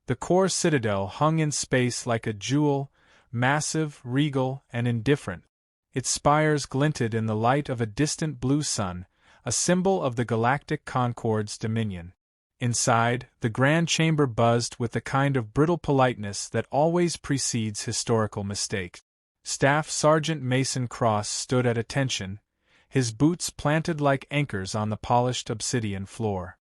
The core citadel hung in space like a jewel, massive, regal, and indifferent. Its spires glinted in the light of a distant blue sun, a symbol of the Galactic Concord's dominion. Inside, the grand chamber buzzed with the kind of brittle politeness that always precedes historical mistakes. Staff Sergeant Mason Cross stood at attention, his boots planted like anchors on the polished obsidian floor.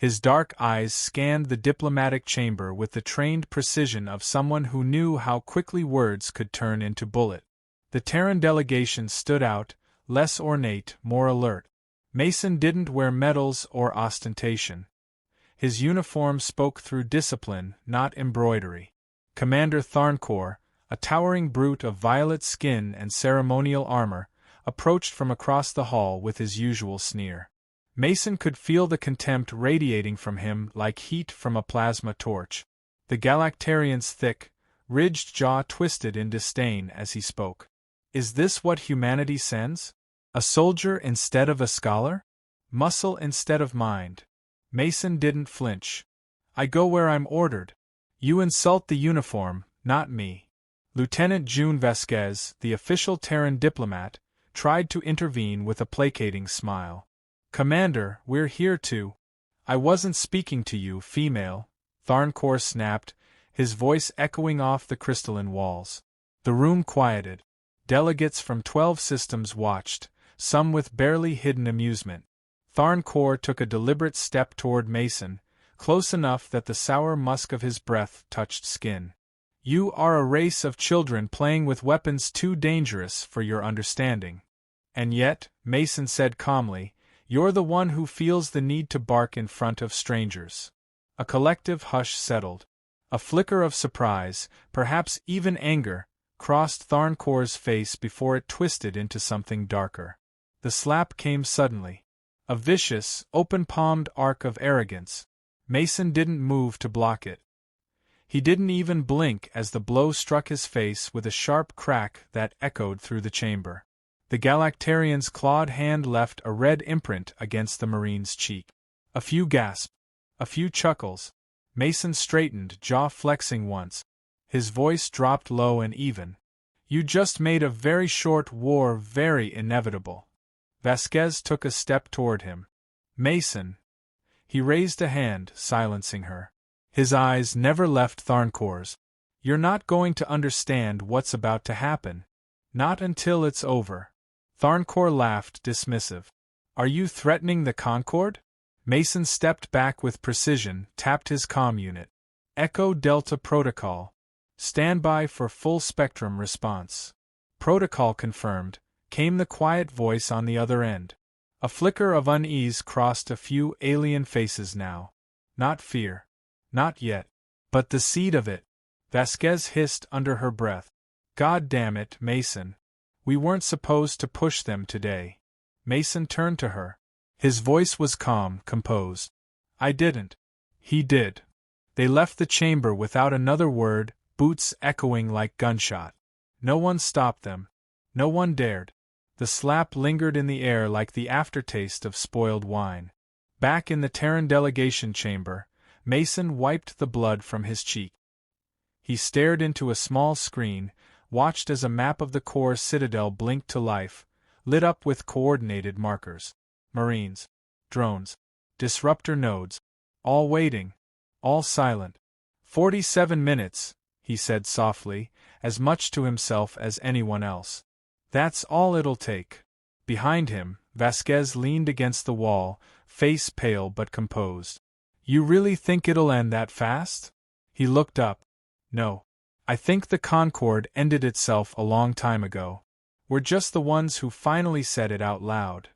His dark eyes scanned the diplomatic chamber with the trained precision of someone who knew how quickly words could turn into bullets. The Terran delegation stood out, less ornate, more alert. Mason didn't wear medals or ostentation. His uniform spoke through discipline, not embroidery. Commander Tharnkor, a towering brute of violet skin and ceremonial armor, approached from across the hall with his usual sneer. Mason could feel the contempt radiating from him like heat from a plasma torch. The Galactarian's thick, ridged jaw twisted in disdain as he spoke. Is this what humanity sends? A soldier instead of a scholar? Muscle instead of mind? Mason didn't flinch. I go where I'm ordered. You insult the uniform, not me. Lieutenant June Vasquez, the official Terran diplomat, tried to intervene with a placating smile. Commander, we're here to— I wasn't speaking to you, female, Tharnkor snapped, his voice echoing off the crystalline walls. The room quieted. Delegates from 12 systems watched, some with barely hidden amusement. Tharnkor took a deliberate step toward Mason, close enough that the sour musk of his breath touched skin. You are a race of children playing with weapons too dangerous for your understanding. And yet, Mason said calmly, you're the one who feels the need to bark in front of strangers. A collective hush settled. A flicker of surprise, perhaps even anger, crossed Tharnkor's face before it twisted into something darker. The slap came suddenly. A vicious, open-palmed arc of arrogance. Mason didn't move to block it. He didn't even blink as the blow struck his face with a sharp crack that echoed through the chamber. The Galactarian's clawed hand left a red imprint against the Marine's cheek. A few gasps. A few chuckles. Mason straightened, jaw flexing once. His voice dropped low and even. You just made a very short war very inevitable. Vasquez took a step toward him. Mason. He raised a hand, silencing her. His eyes never left Tharnkor's. You're not going to understand what's about to happen. Not until it's over. Tharnkor laughed, dismissive. Are you threatening the Concord? Mason stepped back with precision, tapped his comm unit. Echo Delta Protocol. Stand by for full spectrum response. Protocol confirmed, came the quiet voice on the other end. A flicker of unease crossed a few alien faces now. Not fear. Not yet. But the seed of it. Vasquez hissed under her breath. God damn it, Mason. We weren't supposed to push them today. Mason turned to her. His voice was calm, composed. I didn't. He did. They left the chamber without another word, boots echoing like gunshot. No one stopped them. No one dared. The slap lingered in the air like the aftertaste of spoiled wine. Back in the Terran delegation chamber, Mason wiped the blood from his cheek. He stared into a small screen, watched as a map of the core citadel blinked to life, lit up with coordinated markers. Marines, drones, disruptor nodes, all waiting, all silent. 47 minutes, he said softly, as much to himself as anyone else. That's all it'll take. Behind him, Vasquez leaned against the wall, face pale but composed. You really think it'll end that fast? He looked up. No. I think the Concord ended itself a long time ago. We're just the ones who finally said it out loud.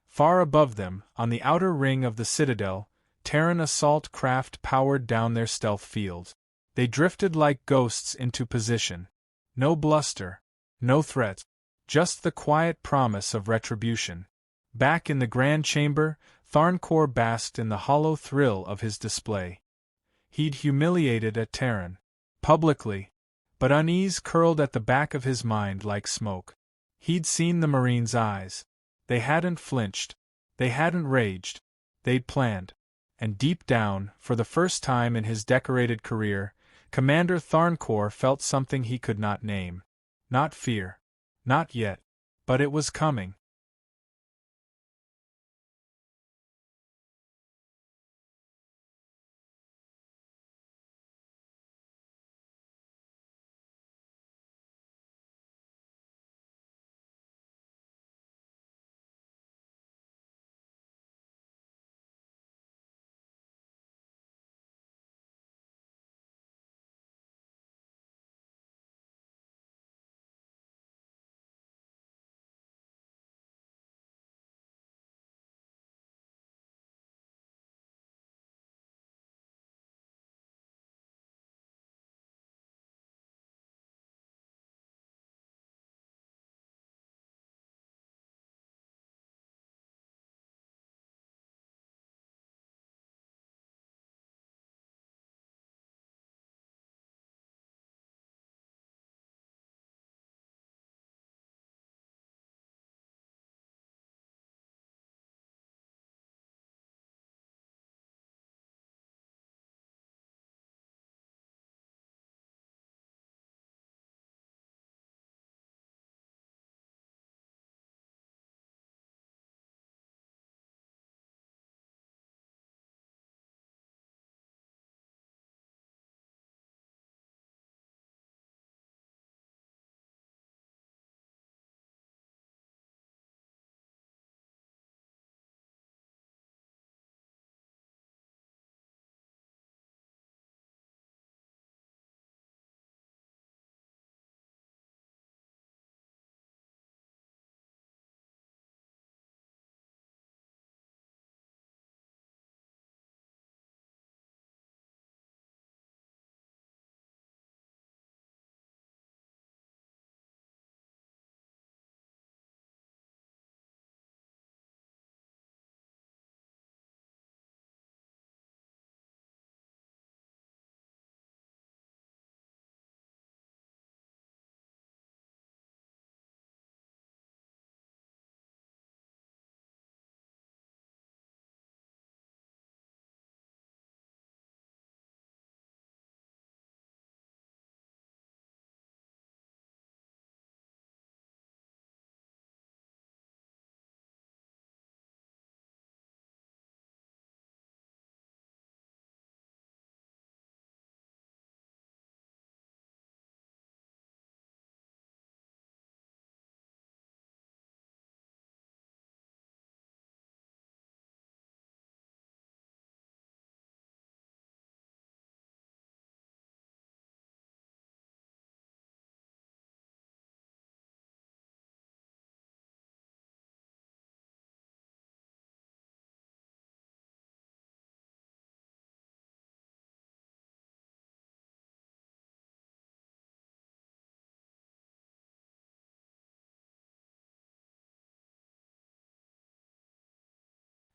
Far above them, on the outer ring of the Citadel, Terran assault craft powered down their stealth field. They drifted like ghosts into position. No bluster. No threat. Just the quiet promise of retribution. Back in the Grand Chamber, Tharnkor basked in the hollow thrill of his display. He'd humiliated a Terran. Publicly. But unease curled at the back of his mind like smoke. He'd seen the Marine's eyes. They hadn't flinched. They hadn't raged. They'd planned. and deep down, for the first time in his decorated career, Commander Tharncore felt something he could not name. Not fear. Not yet. But it was coming.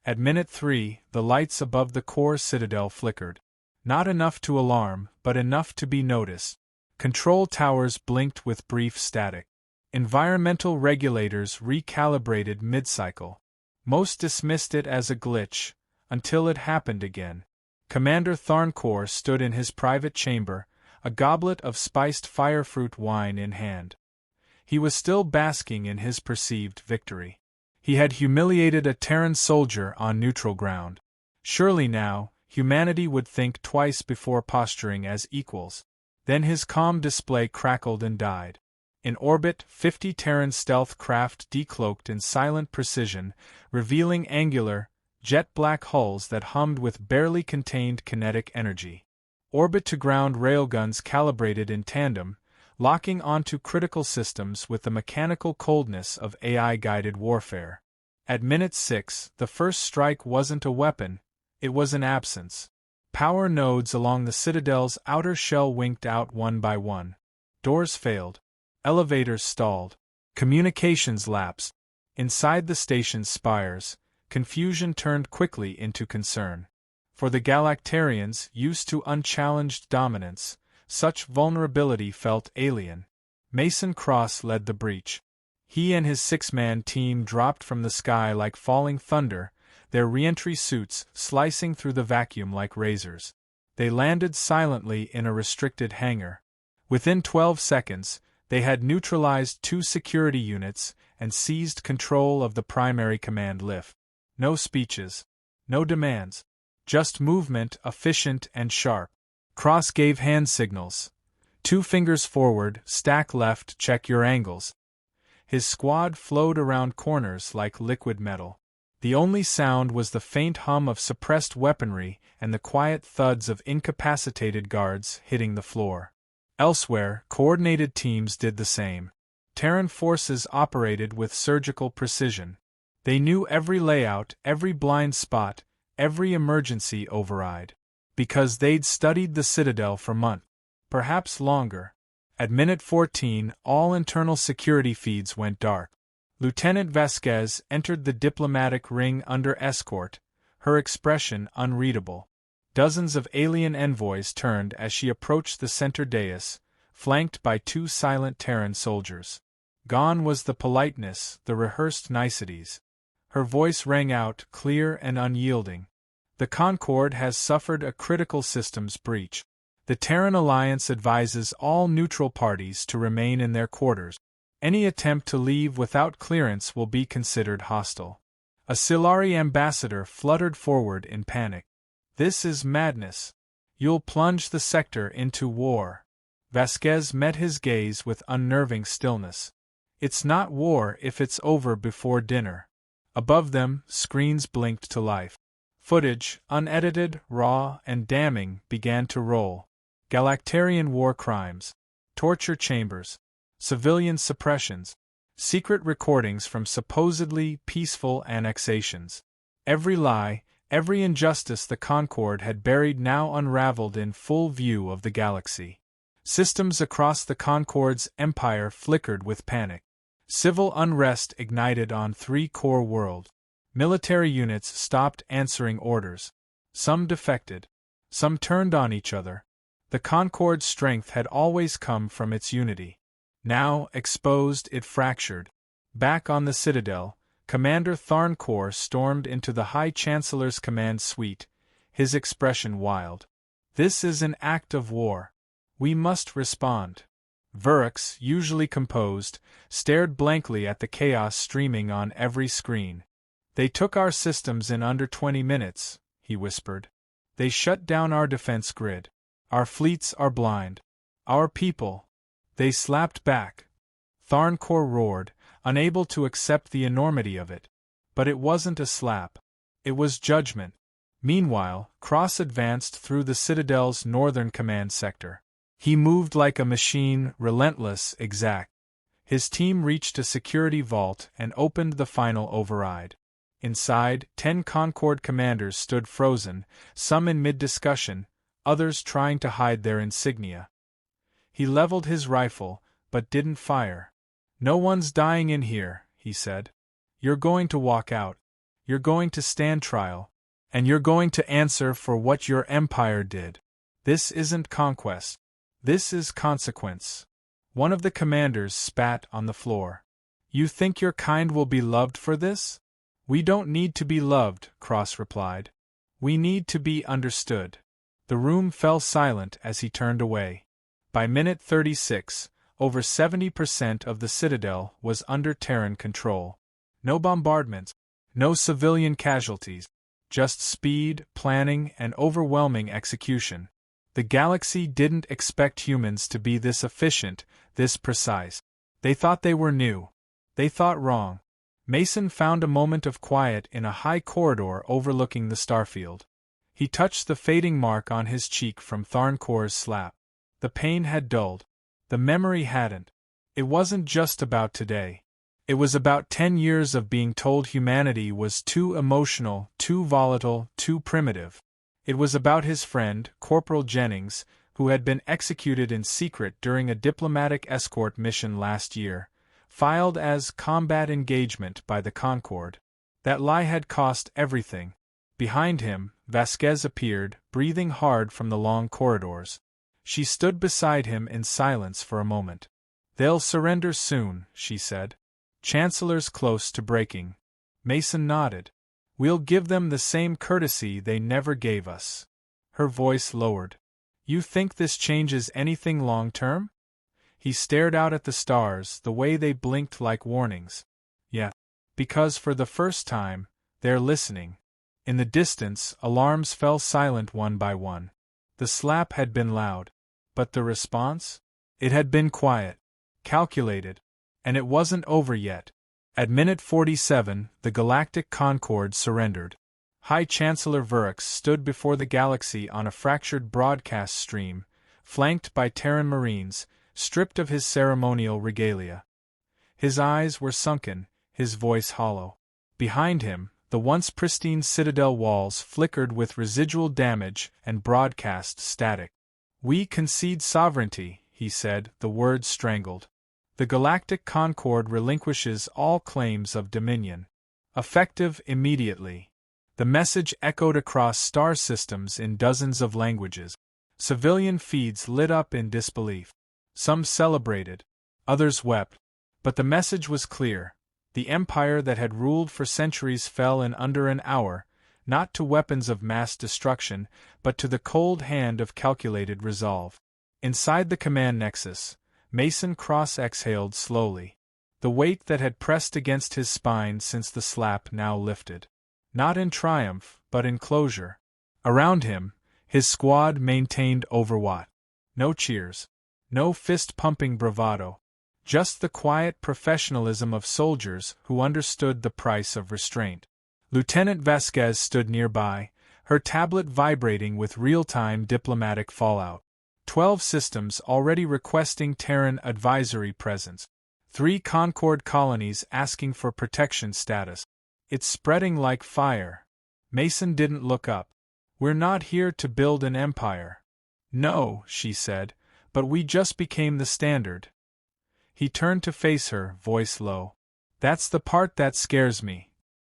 At minute 3, the lights above the core citadel flickered. Not enough to alarm, but enough to be noticed. Control towers blinked with brief static. Environmental regulators recalibrated mid-cycle. Most dismissed it as a glitch, until it happened again. Commander Tharncore stood in his private chamber, a goblet of spiced firefruit wine in hand. He was still basking in his perceived victory. He had humiliated a Terran soldier on neutral ground. Surely now, humanity would think twice before posturing as equals. Then his calm display crackled and died. In orbit, 50 Terran stealth craft decloaked in silent precision, revealing angular, jet-black hulls that hummed with barely contained kinetic energy. Orbit-to-ground railguns calibrated in tandem, locking onto critical systems with the mechanical coldness of AI-guided warfare. At minute 6, the first strike wasn't a weapon, it was an absence. Power nodes along the Citadel's outer shell winked out one by one. Doors failed. Elevators stalled. Communications lapsed. Inside the station's spires, confusion turned quickly into concern. For the Galactarians, used to unchallenged dominance, such vulnerability felt alien. Mason Cross led the breach. He and his 6-man team dropped from the sky like falling thunder, their re-entry suits slicing through the vacuum like razors. They landed silently in a restricted hangar. Within 12 seconds, they had neutralized 2 security units and seized control of the primary command lift. No speeches. No demands. Just movement, efficient and sharp. Cross gave hand signals. 2 fingers forward, stack left, check your angles. His squad flowed around corners like liquid metal. The only sound was the faint hum of suppressed weaponry and the quiet thuds of incapacitated guards hitting the floor. Elsewhere, coordinated teams did the same. Terran forces operated with surgical precision. They knew every layout, every blind spot, every emergency override. Because they'd studied the Citadel for months, perhaps longer. At minute 14, all internal security feeds went dark. Lieutenant Vasquez entered the diplomatic ring under escort, her expression unreadable. Dozens of alien envoys turned as she approached the center dais, flanked by 2 silent Terran soldiers. Gone was the politeness, the rehearsed niceties. Her voice rang out, clear and unyielding. The Concorde has suffered a critical systems breach. The Terran Alliance advises all neutral parties to remain in their quarters. Any attempt to leave without clearance will be considered hostile. A Silari ambassador fluttered forward in panic. This is madness. You'll plunge the sector into war. Vasquez met his gaze with unnerving stillness. It's not war if it's over before dinner. Above them, screens blinked to life. Footage, unedited, raw, and damning, began to roll. Galactarian war crimes, torture chambers, civilian suppressions, secret recordings from supposedly peaceful annexations. Every lie, every injustice the Concorde had buried now unraveled in full view of the galaxy. Systems across the Concorde's empire flickered with panic. Civil unrest ignited on 3 core worlds. Military units stopped answering orders. Some defected. Some turned on each other. The Concorde's strength had always come from its unity. Now, exposed, it fractured. Back on the Citadel, Commander Tharnkor stormed into the High Chancellor's command suite, his expression wild. This is an act of war. We must respond. Vurix, usually composed, stared blankly at the chaos streaming on every screen. They took our systems in under 20 minutes, he whispered. They shut down our defense grid. Our fleets are blind. Our people. They slapped back. Tharnkor roared, unable to accept the enormity of it. But it wasn't a slap. It was judgment. Meanwhile, Cross advanced through the Citadel's northern command sector. He moved like a machine, relentless, exact. His team reached a security vault and opened the final override. Inside, 10 Concorde commanders stood frozen, some in mid-discussion, others trying to hide their insignia. He leveled his rifle, but didn't fire. No one's dying in here, he said. You're going to walk out. You're going to stand trial. And you're going to answer for what your empire did. This isn't conquest. This is consequence. One of the commanders spat on the floor. You think your kind will be loved for this? We don't need to be loved, Cross replied. We need to be understood. The room fell silent as he turned away. By minute 36, over 70% of the Citadel was under Terran control. No bombardments, no civilian casualties, just speed, planning, and overwhelming execution. The galaxy didn't expect humans to be this efficient, this precise. They thought they were new. They thought wrong. Mason found a moment of quiet in a high corridor overlooking the starfield. He touched the fading mark on his cheek from Tharnkor's slap. The pain had dulled. The memory hadn't. It wasn't just about today. It was about 10 years of being told humanity was too emotional, too volatile, too primitive. It was about his friend, Corporal Jennings, who had been executed in secret during a diplomatic escort mission last year, filed as combat engagement by the Concorde. That lie had cost everything. Behind him, Vasquez appeared, breathing hard from the long corridors. She stood beside him in silence for a moment. They'll surrender soon, she said. Chancellor's close to breaking. Mason nodded. We'll give them the same courtesy they never gave us. Her voice lowered. You think this changes anything long-term? He stared out at the stars, the way they blinked like warnings. Yeah. Because for the first time, they're listening. In the distance, alarms fell silent one by one. The slap had been loud. But the response? It had been quiet. Calculated. And it wasn't over yet. At minute 47, the Galactic Concorde surrendered. High Chancellor Vurix stood before the galaxy on a fractured broadcast stream, flanked by Terran Marines, stripped of his ceremonial regalia. His eyes were sunken, his voice hollow. Behind him, the once pristine citadel walls flickered with residual damage and broadcast static. We concede sovereignty, he said, the words strangled. The Galactic Concorde relinquishes all claims of dominion. Effective immediately. The message echoed across star systems in dozens of languages. Civilian feeds lit up in disbelief. Some celebrated. Others wept. But the message was clear. The empire that had ruled for centuries fell in under an hour, not to weapons of mass destruction, but to the cold hand of calculated resolve. Inside the command nexus, Mason cross-exhaled slowly. The weight that had pressed against his spine since the slap now lifted. Not in triumph, but in closure. Around him, his squad maintained overwatch. No cheers. No fist-pumping bravado. Just the quiet professionalism of soldiers who understood the price of restraint. Lieutenant Vasquez stood nearby, her tablet vibrating with real-time diplomatic fallout. 12 systems already requesting Terran advisory presence. 3 Concorde colonies asking for protection status. It's spreading like fire. Mason didn't look up. We're not here to build an empire. No, she said, but we just became the standard. He turned to face her, voice low. That's the part that scares me.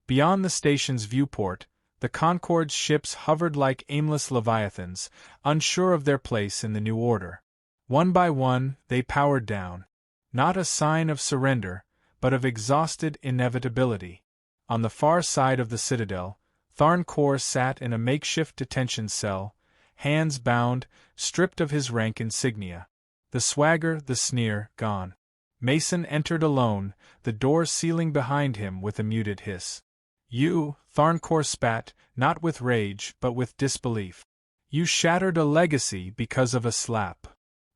Beyond the station's viewport, the Concorde's ships hovered like aimless leviathans, unsure of their place in the new order. One by one, they powered down. Not a sign of surrender, but of exhausted inevitability. On the far side of the citadel, Tharn Kor sat in a makeshift detention cell, hands bound, stripped of his rank insignia. The swagger, the sneer, gone. Mason entered alone, the door sealing behind him with a muted hiss. You, Tharn Kor spat, not with rage, but with disbelief. You shattered a legacy because of a slap.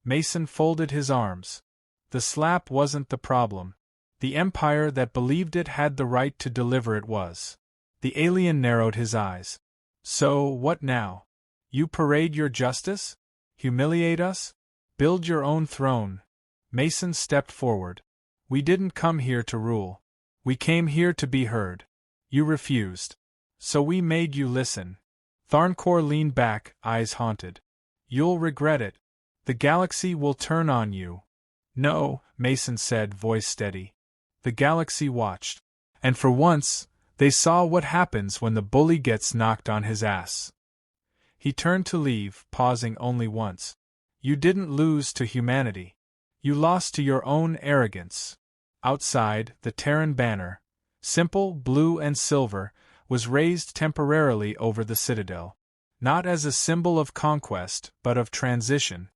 Mason folded his arms. The slap wasn't the problem. The empire that believed it had the right to deliver it was. The alien narrowed his eyes. So, what now? You parade your justice? Humiliate us? Build your own throne? Mason stepped forward. We didn't come here to rule. We came here to be heard. You refused. So we made you listen. Tharn Kor leaned back, eyes haunted. You'll regret it. The galaxy will turn on you. No, Mason said, voice steady. The galaxy watched. And for once, they saw what happens when the bully gets knocked on his ass. He turned to leave, pausing only once. You didn't lose to humanity. You lost to your own arrogance. Outside, the Terran banner, simple, blue and silver, was raised temporarily over the citadel. Not as a symbol of conquest, but of transition.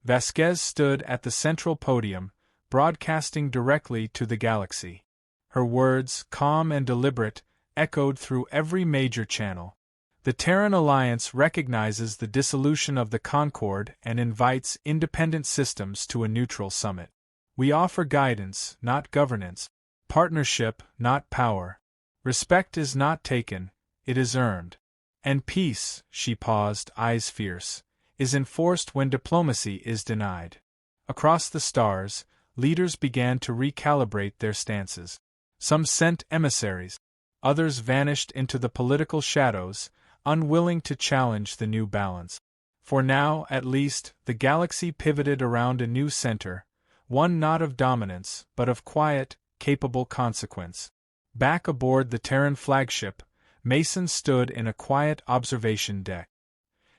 Vasquez stood at the central podium, broadcasting directly to the galaxy. Her words, calm and deliberate, echoed through every major channel. The Terran Alliance recognizes the dissolution of the Concorde and invites independent systems to a neutral summit. We offer guidance, not governance. Partnership, not power. Respect is not taken, it is earned. And peace, she paused, eyes fierce, is enforced when diplomacy is denied. Across the stars, leaders began to recalibrate their stances. Some sent emissaries. Others vanished into the political shadows, unwilling to challenge the new balance. For now, at least, the galaxy pivoted around a new center, one not of dominance, but of quiet, capable consequence. Back aboard the Terran flagship, Mason stood in a quiet observation deck.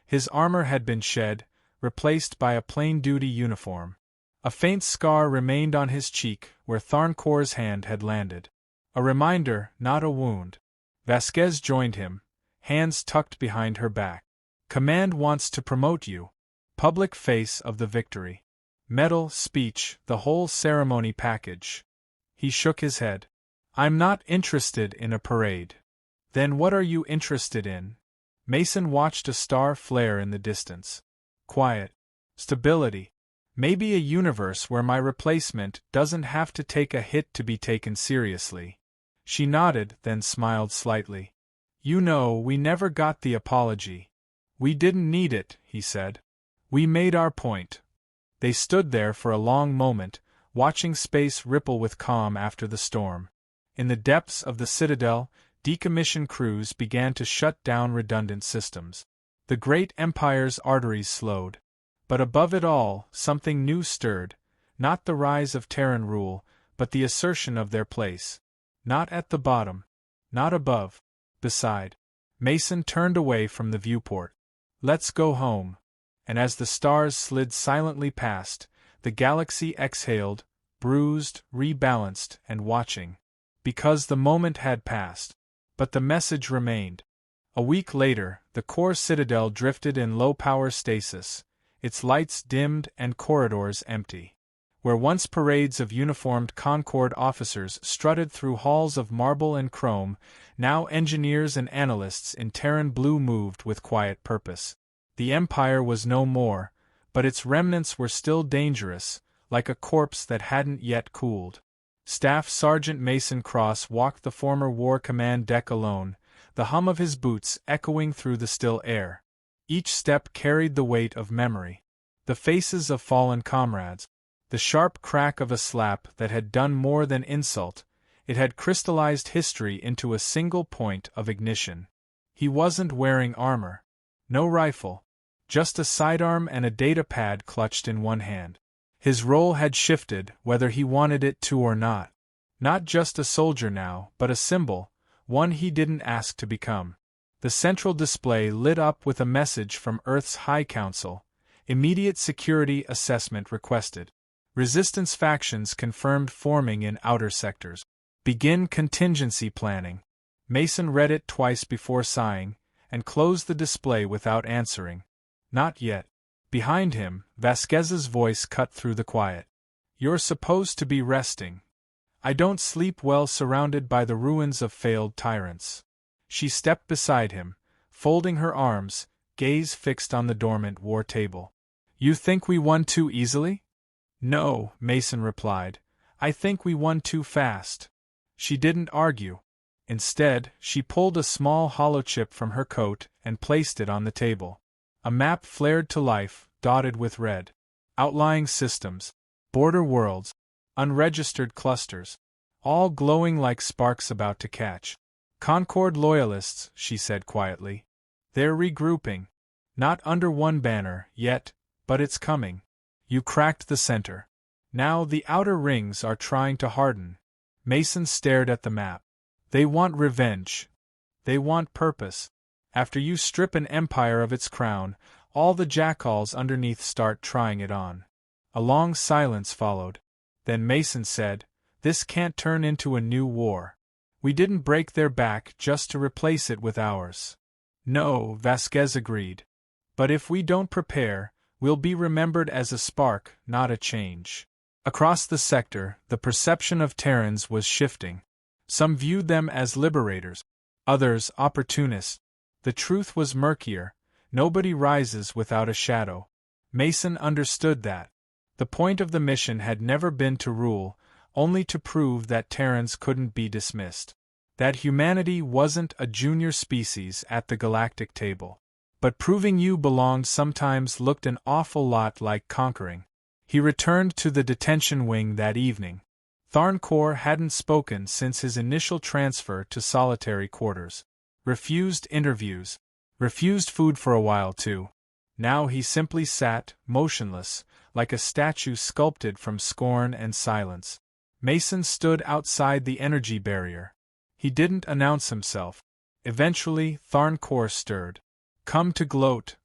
His armor had been shed, replaced by a plain-duty uniform. A faint scar remained on his cheek where Tharn Kor's hand had landed. A reminder, not a wound. Vasquez joined him, hands tucked behind her back. Command wants to promote you. Public face of the victory. Medal, speech, the whole ceremony package. He shook his head. I'm not interested in a parade. Then what are you interested in? Mason watched a star flare in the distance. Quiet. Stability. Maybe a universe where my replacement doesn't have to take a hit to be taken seriously. She nodded, then smiled slightly. You know, we never got the apology. We didn't need it, he said. We made our point. They stood there for a long moment, watching space ripple with calm after the storm. In the depths of the Citadel, decommissioned crews began to shut down redundant systems. The great empire's arteries slowed. But above it all, something new stirred, not the rise of Terran rule, but the assertion of their place. Not at the bottom. Not above. Beside. Mason turned away from the viewport. Let's go home. And as the stars slid silently past, the galaxy exhaled, bruised, rebalanced, and watching. Because the moment had passed. But the message remained. A week later, the core citadel drifted in low-power stasis, its lights dimmed and corridors empty. Where once parades of uniformed Concord officers strutted through halls of marble and chrome, now engineers and analysts in Terran blue moved with quiet purpose. The Empire was no more, but its remnants were still dangerous, like a corpse that hadn't yet cooled. Staff Sergeant Mason Cross walked the former War Command deck alone, the hum of his boots echoing through the still air. Each step carried the weight of memory. The faces of fallen comrades. The sharp crack of a slap that had done more than insult. It had crystallized history into a single point of ignition. He wasn't wearing armor. No rifle. Just a sidearm and a data pad clutched in one hand. His role had shifted, whether he wanted it to or not. Not just a soldier now, but a symbol, one he didn't ask to become. The central display lit up with a message from Earth's High Council. Immediate security assessment requested. Resistance factions confirmed forming in outer sectors. Begin contingency planning. Mason read it twice before sighing, and closed the display without answering. Not yet. Behind him, Vasquez's voice cut through the quiet. You're supposed to be resting. I don't sleep well surrounded by the ruins of failed tyrants. She stepped beside him, folding her arms, gaze fixed on the dormant war table. You think we won too easily? No, Mason replied. I think we won too fast. She didn't argue. Instead, she pulled a small hollow chip from her coat and placed it on the table. A map flared to life, dotted with red. Outlying systems, border worlds, unregistered clusters, all glowing like sparks about to catch. Concord loyalists, she said quietly. They're regrouping. Not under one banner, yet, but it's coming. You cracked the center. Now the outer rings are trying to harden. Mason stared at the map. They want revenge. They want purpose. After you strip an empire of its crown, all the jackals underneath start trying it on. A long silence followed. Then Mason said, This can't turn into a new war. We didn't break their back just to replace it with ours. No, Vasquez agreed. But if we don't prepare, we'll be remembered as a spark, not a change. Across the sector, the perception of Terrans was shifting. Some viewed them as liberators, others opportunists. The truth was murkier. Nobody rises without a shadow. Mason understood that. The point of the mission had never been to rule, only to prove that Terrans couldn't be dismissed. That humanity wasn't a junior species at the galactic table. But proving you belonged sometimes looked an awful lot like conquering. He returned to the detention wing that evening. Tharnkor hadn't spoken since his initial transfer to solitary quarters. Refused interviews. Refused food for a while too. Now he simply sat, motionless, like a statue sculpted from scorn and silence. Mason stood outside the energy barrier. He didn't announce himself. Eventually, Tharnkor stirred. Come to gloat.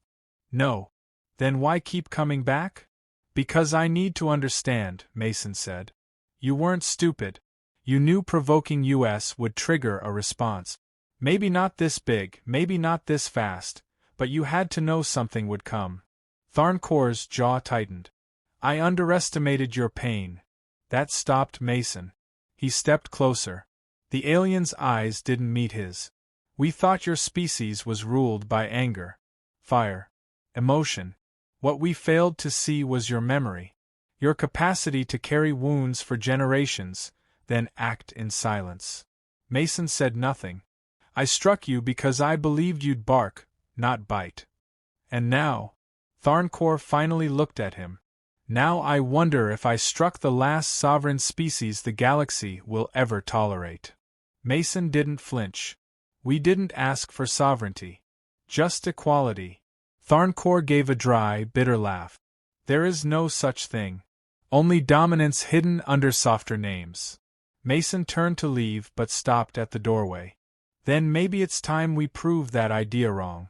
No. Then why keep coming back? Because I need to understand, Mason said. You weren't stupid. You knew provoking US would trigger a response. Maybe not this big, maybe not this fast, but you had to know something would come. Tharnkor's jaw tightened. I underestimated your pain. That stopped Mason. He stepped closer. The alien's eyes didn't meet his. We thought your species was ruled by anger, fire, emotion. What we failed to see was your memory. Your capacity to carry wounds for generations, then act in silence. Mason said nothing. I struck you because I believed you'd bark, not bite. And now? Tharnkor finally looked at him. Now I wonder if I struck the last sovereign species the galaxy will ever tolerate. Mason didn't flinch. We didn't ask for sovereignty. Just equality. Tharnkor gave a dry, bitter laugh. There is no such thing. Only dominance hidden under softer names. Mason turned to leave but stopped at the doorway. Then maybe it's time we prove that idea wrong.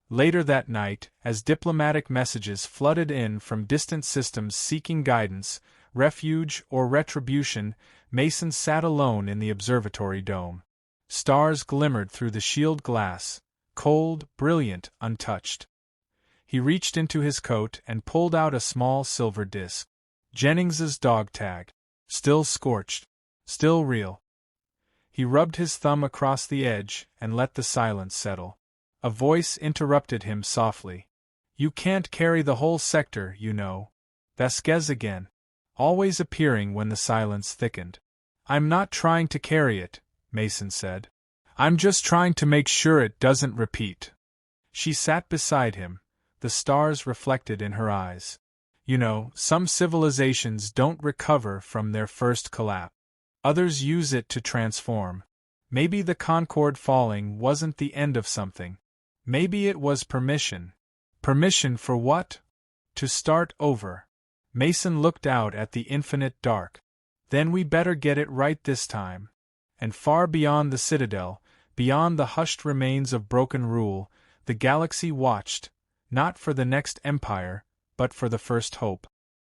Later that night, as diplomatic messages flooded in from distant systems seeking guidance, refuge, or retribution, Mason sat alone in the observatory dome. Stars glimmered through the shield glass, cold, brilliant, untouched. He reached into his coat and pulled out a small silver disc. Jennings's dog tag. Still scorched. Still real. He rubbed his thumb across the edge and let the silence settle. A voice interrupted him softly. You can't carry the whole sector, you know. Vasquez again. Always appearing when the silence thickened. I'm not trying to carry it, Mason said. I'm just trying to make sure it doesn't repeat. She sat beside him, the stars reflected in her eyes. You know, some civilizations don't recover from their first collapse. Others use it to transform. Maybe the Concord falling wasn't the end of something. Maybe it was permission. Permission for what? To start over. Mason looked out at the infinite dark. Then we better get it right this time. And far beyond the Citadel, beyond the hushed remains of broken rule, the galaxy watched, not for the next empire, but for the first hope.